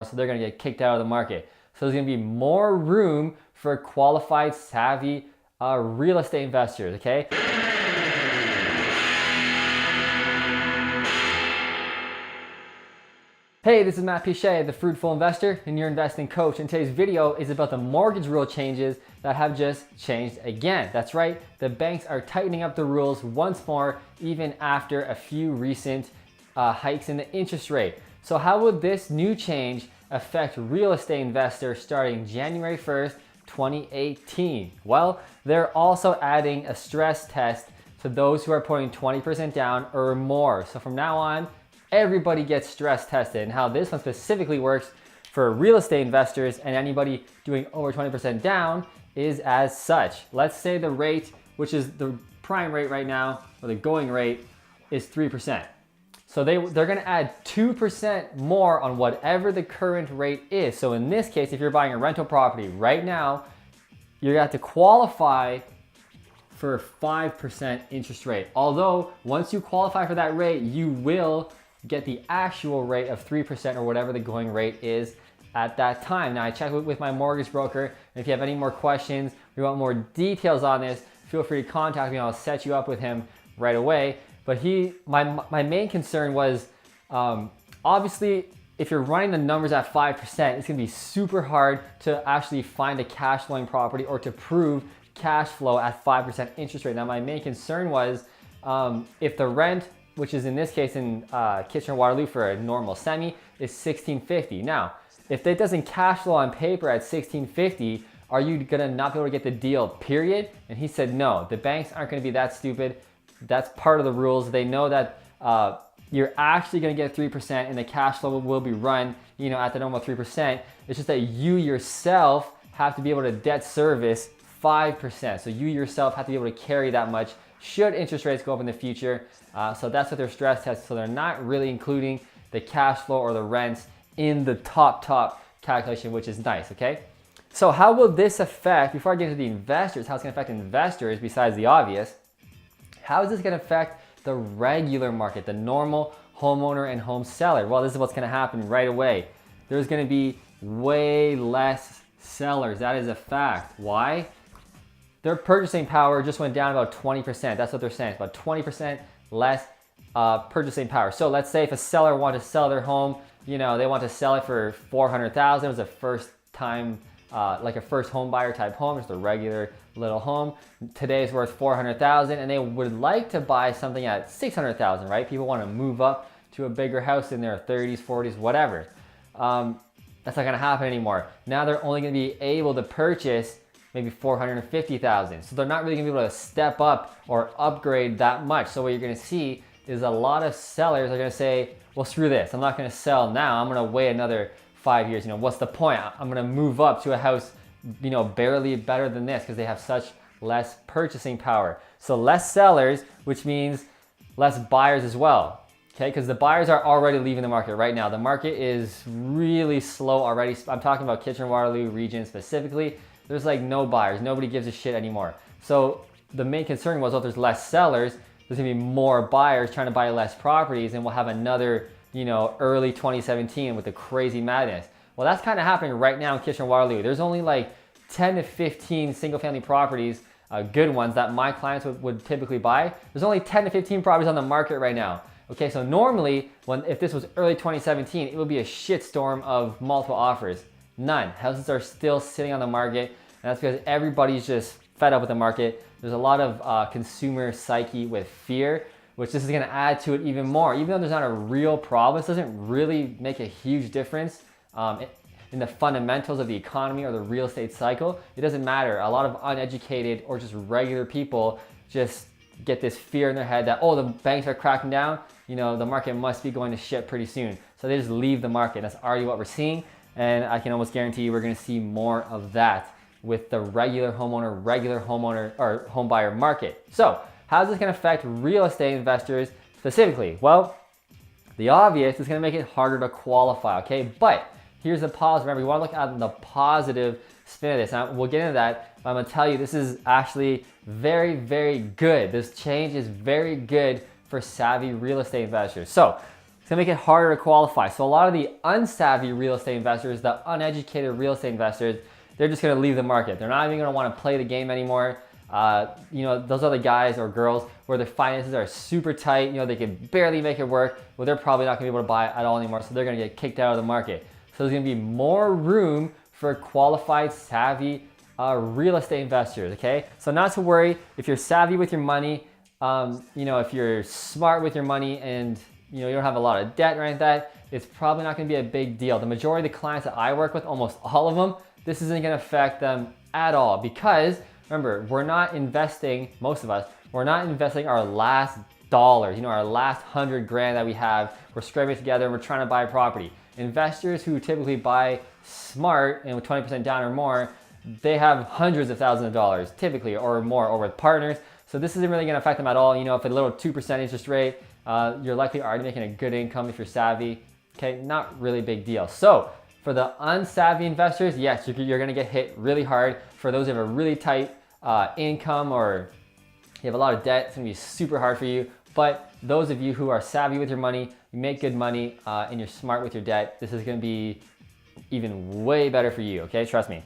so they're going to get kicked out of the market. So there's going to be more room for qualified, savvy real estate investors, okay? Hey, this is Matt Pichet, the Fruitful Investor and your investing coach. And today's video is about the mortgage rule changes that have just changed again. That's right, the banks are tightening up the rules once more, even after a few recent hikes in the interest rate. So how will this new change affect real estate investors starting January 1st, 2018? Well, they're also adding a stress test to those who are putting 20% down or more. So from now on, everybody gets stress tested. And how this one specifically works for real estate investors and anybody doing over 20% down is as such. Let's say the rate, which is the prime rate right now, or the going rate, is 3%. So they're gonna add 2% more on whatever the current rate is. So in this case, if you're buying a rental property right now, you're gonna have to qualify for a 5% interest rate. Although once you qualify for that rate, you will get the actual rate of 3% or whatever the going rate is at that time. Now I checked with my mortgage broker, and if you have any more questions, or you want more details on this, feel free to contact me. I'll set you up with him right away. But my main concern was, obviously, if you're running the numbers at 5%, it's gonna be super hard to actually find a cash flowing property or to prove cash flow at 5% interest rate. Now my main concern was, if the rent, which is in this case in Kitchener-Waterloo for a normal semi, is $1,650. Now, if it doesn't cash flow on paper at $1,650, are you gonna not be able to get the deal, period? And he said, no, the banks aren't gonna be that stupid. That's part of the rules. They know that you're actually gonna get 3% and the cash flow will be run, at the normal 3%. It's just that you yourself have to be able to debt service 5%. So you yourself have to be able to carry that much should interest rates go up in the future. So that's what their stress test. So they're not really including the cash flow or the rents in the top calculation, which is nice, okay? So how will this affect, before I get into the investors, how it's gonna affect investors besides the obvious, how is this gonna affect the regular market, the normal homeowner and home seller? Well, this is what's gonna happen right away. There's gonna be way less sellers. That is a fact. Why? Their purchasing power just went down about 20%. That's what they're saying. It's about 20% less purchasing power. So let's say if a seller wanted to sell their home, they want to sell it for $400,000. It was a first time, like a first home buyer type home, just a regular little home. Today's worth $400,000, and they would like to buy something at $600,000, right? People want to move up to a bigger house in their 30s, 40s, whatever. That's not gonna happen anymore. Now they're only gonna be able to purchase maybe $450,000. So they're not really gonna be able to step up or upgrade that much. So what you're gonna see is a lot of sellers are gonna say, well, screw this. I'm not gonna sell now. I'm gonna wait another 5 years. What's the point? I'm gonna move up to a house, barely better than this because they have such less purchasing power. So less sellers, which means less buyers as well. Okay, because the buyers are already leaving the market right now. The market is really slow already. I'm talking about Kitchener-Waterloo region specifically. There's like no buyers. Nobody gives a shit anymore. So the main concern was, if there's less sellers, there's gonna be more buyers trying to buy less properties, and we'll have another, early 2017 with the crazy madness. Well, that's kind of happening right now in Kitchener-Waterloo. There's only like 10 to 15 single family properties, good ones that my clients would typically buy. There's only 10 to 15 properties on the market right now. Okay, so normally, if this was early 2017, it would be a shitstorm of multiple offers. None. Houses are still sitting on the market, and that's because everybody's just fed up with the market. There's a lot of consumer psyche with fear, which this is gonna add to it even more. Even though there's not a real problem, this doesn't really make a huge difference in the fundamentals of the economy or the real estate cycle. It doesn't matter. A lot of uneducated or just regular people just get this fear in their head that, oh, the banks are cracking down, the market must be going to shit pretty soon. So they just leave the market. That's already what we're seeing. And I can almost guarantee you we're gonna see more of that with the regular homeowner or home buyer market. So how is this gonna affect real estate investors specifically? Well, the obvious is gonna make it harder to qualify, okay? But here's the positive. Remember, we wanna look at the positive spin of this. Now, we'll get into that, but I'm gonna tell you this is actually very, very good. This change is very good for savvy real estate investors. So It's gonna make it harder to qualify. So a lot of the unsavvy real estate investors, the uneducated real estate investors, they're just gonna leave the market. They're not even gonna wanna play the game anymore. Those are the guys or girls where their finances are super tight, they can barely make it work. Well, they're probably not gonna be able to buy at all anymore, so they're gonna get kicked out of the market. So there's gonna be more room for qualified, savvy real estate investors, okay? So not to worry if you're savvy with your money, if you're smart with your money and you don't have a lot of debt or anything like that, it's probably not gonna be a big deal. The majority of the clients that I work with, almost all of them, this isn't gonna affect them at all because remember, we're not investing, most of us, we're not investing our last dollars, our last 100 grand that we have. We're scraping it together and we're trying to buy a property. Investors who typically buy smart and with 20% down or more, they have hundreds of thousands of dollars typically or more, or with partners. So this isn't really gonna affect them at all. If a little 2% interest rate, you're likely already making a good income if you're savvy. Okay, not really big deal. So for the unsavvy investors, yes, you're gonna get hit really hard. For those who have a really tight income or you have a lot of debt, it's gonna be super hard for you. But those of you who are savvy with your money, you make good money, and you're smart with your debt, this is gonna be even way better for you, okay? Trust me.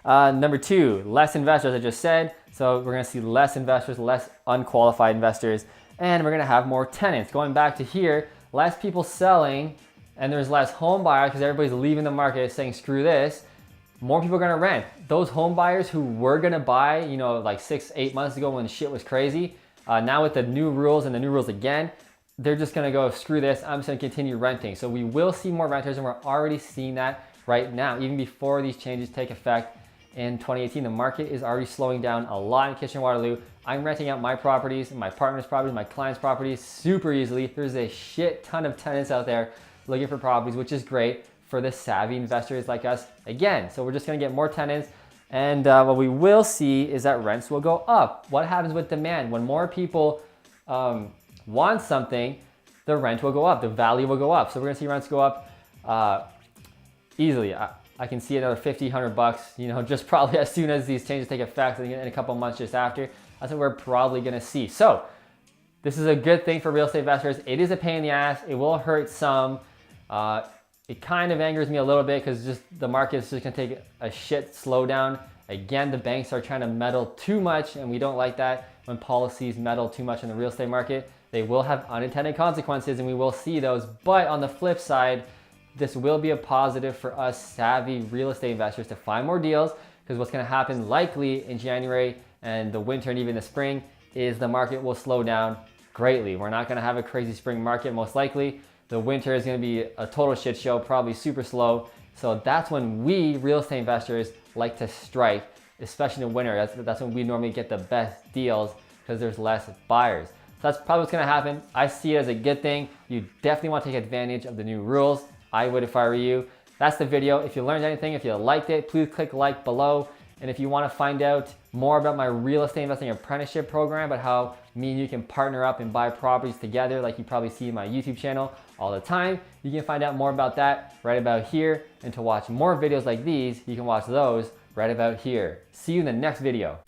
Number 2, less investors, I just said. So we're gonna see less investors, less unqualified investors, and we're gonna have more tenants. Going back to here, less people selling, and there's less home buyers because everybody's leaving the market saying, screw this. More people are gonna rent. Those home buyers who were gonna buy, like 6-8 months ago when shit was crazy, now with the new rules and the new rules again, they're just gonna go, screw this, I'm just gonna continue renting. So we will see more renters, and we're already seeing that right now. Even before these changes take effect in 2018, the market is already slowing down a lot in Kitchener-Waterloo. I'm renting out my properties, my partner's properties, my client's properties super easily. There's a shit ton of tenants out there looking for properties, which is great for the savvy investors like us again. So we're just gonna get more tenants, and what we will see is that rents will go up. What happens with demand? When more people want something, the rent will go up, the value will go up. So we're gonna see rents go up easily. I can see another 50, 100 bucks, just probably as soon as these changes take effect in a couple months just after. That's what we're probably gonna see. So this is a good thing for real estate investors. It is a pain in the ass. It will hurt some. It kind of angers me a little bit because just the market is just gonna take a shit slowdown. Again, the banks are trying to meddle too much, and we don't like that when policies meddle too much in the real estate market. They will have unintended consequences, and we will see those. But on the flip side, this will be a positive for us savvy real estate investors to find more deals, because what's gonna happen likely in January and the winter and even the spring is the market will slow down greatly. We're not gonna have a crazy spring market most likely. The winter is gonna be a total shit show, probably super slow. So that's when we real estate investors like to strike, especially in the winter. That's when we normally get the best deals because there's less buyers. So that's probably what's gonna happen. I see it as a good thing. You definitely wanna take advantage of the new rules. I would if I were you. That's the video. If you learned anything, if you liked it, please click like below. And if you want to find out more about my real estate investing apprenticeship program, about how me and you can partner up and buy properties together, like you probably see in my YouTube channel all the time, you can find out more about that right about here. And to watch more videos like these, you can watch those right about here. See you in the next video.